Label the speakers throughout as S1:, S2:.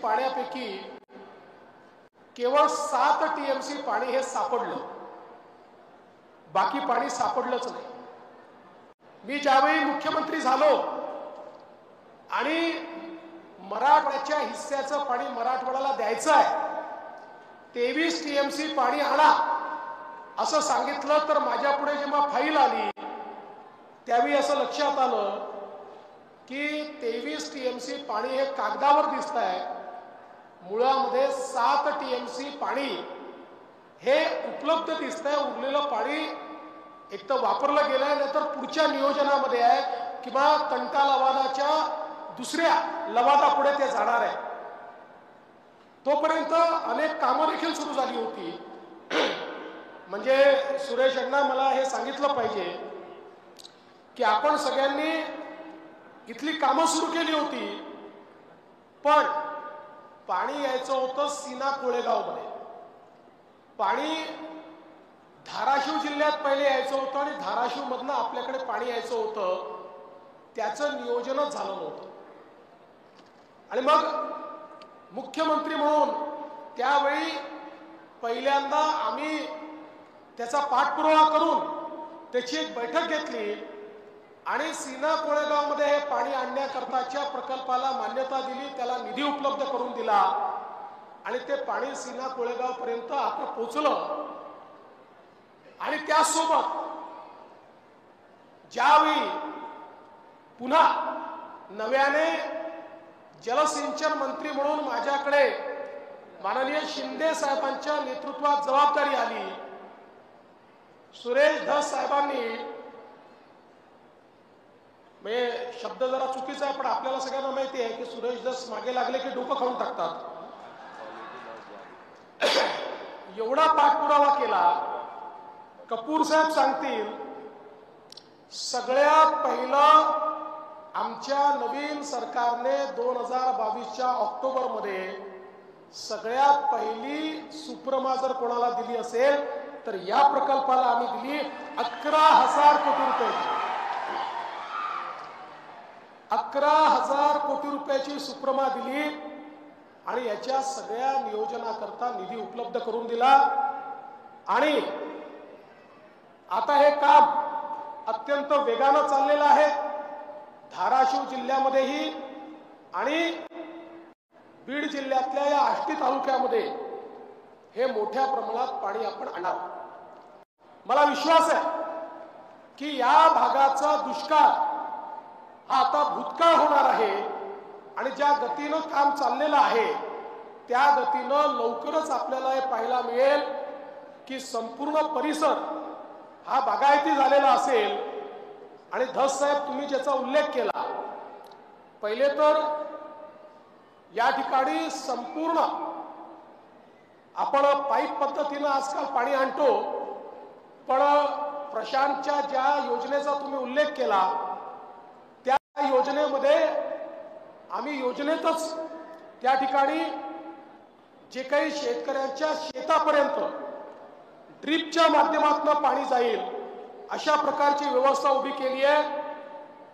S1: पाण्यापैकी केवळ 7 टीएमसी पाणी हे सापडलं, बाकी पाणी सापडलंच नाही। मी ज्यावेळी मुख्यमंत्री झालो आणि मराठवाड्याच्या हिस्स्याचं पाणी मराठवाड्याला द्यायचं आहे, 23 टीएमसी पाणी आणा असं सांगितलं, तर माझ्या पुढे जेव्हा फाईल आली त्यावेळी असं लक्षात आलं की 23 टीएमसी पाणी हे कागदावर दिसत आहे, मुळामध्ये 7 टीएमसी पाणी हे उपलब्ध दिसतंय। उरलेलं पाणी एक तर वापरलं गेलंय, नाहीतर पुढच्या नियोजनामध्ये आहे किंवा तंटा लवादाच्या दुसऱ्या लवादा पुढे ते जाणार आहे। तोपर्यंत अनेक कामं देखील सुरू झाली होती। म्हणजे सुरेश अण्णा मला हे सांगितलं पाहिजे की आपण सगळ्यांनी इथली कामं सुरू केली होती, पण पाणी यायचं होतं सीना कोळेगावमध्ये, पाणी धाराशिव जिल्ह्यात पहिले यायचं होतं आणि धाराशिव मधनं आपल्याकडे पाणी यायचं होतं, त्याचं नियोजनच झालं नव्हतं। आणि मग मुख्यमंत्री म्हणून त्यावेळी पहिल्यांदा आम्ही त्याचा पाठपुरावा करून त्याची एक बैठक घेतली आणि सीना कोळेगावमध्ये हे पाणी आणण्याकरताच्या प्रकल्पाला मान्यता दिली, त्याला निधी उपलब्ध करून दिला आणि ते पाणी सीना कोळेगाव पर्यंत आता पोहोचलं। आणि त्यासोबत ज्यावेळी पुन्हा नव्याने जलसिंचन मंत्री म्हणून माझ्याकडे माननीय शिंदे साहेबांच्या नेतृत्वात जबाबदारी आली, सुरेश धस साहेबांनी, म्हणजे शब्द जरा चुकीचा आहे पण आपल्याला सगळ्यांना माहिती आहे की सुरेश धस मागे लागले की डोकं खाऊन टाकतात, एवढा पाठपुरावा केला। कपूर साहेब सांगतील, सगळ्यात पहिलं आमच्या नवीन सरकारने 2022च्या ऑक्टोबरमध्ये सगळ्यात पहिली सुप्रमा जर कोणाला दिली असेल तर या प्रकल्पाला आम्ही दिली 11,000 कोटी रुपयाची, 11,000 कोटी रुपयाची सुप्रमा दिली आणि याच्या सगळ्या नियोजनाकरता निधी उपलब्ध करून दिला। आणि आता हे काम अत्यंत वेगानं चाललेलं आहे। धाराशिव जिल्ह्यामध्येही आणि बीड जिल्ह्यातल्या या आष्टी तालुक्यामध्ये हे मोठ्या प्रमाणात पाणी आपण आणणार। मला विश्वास आहे की या भागाचा दुष्काळ हा आता भूतकाळ होणार आहे आणि ज्या गतीनं काम चाललेलं आहे त्या गतीनं लवकरच आपल्याला हे पाहायला मिळेल की संपूर्ण परिसर हा बागायती झालेला असेल। आणि धस साहेब तुम्ही ज्याचा उल्लेख केला, पहिले तर या ठिकाणी संपूर्ण आपण पाईप पद्धतीनं आजकाल पाणी आणतो, पण प्रशांतच्या ज्या योजनेचा तुम्ही उल्लेख केला त्या योजनेमध्ये आम्ही योजनेतच त्या ठिकाणी जे काही शेतकऱ्यांच्या शेतापर्यंत ड्रिपच्या माध्यमातून पाणी जाईल अशा प्रकारची व्यवस्था उभी केली आहे।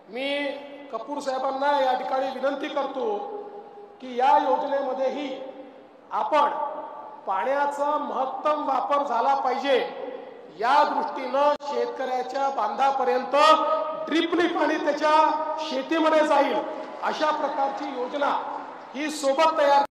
S1: मी कपूर साहेबांना या ठिकाणी विनंती करतो की या योजनेमध्येही आपण पाण्याचा महत्तम वापर झाला पाहिजे, या दृष्टीनं शेतकऱ्याच्या बांधापर्यंत ड्रिपने पाणी त्याच्या शेतीमध्ये जाईल अशा प्रकारची योजना ही सोबत तयार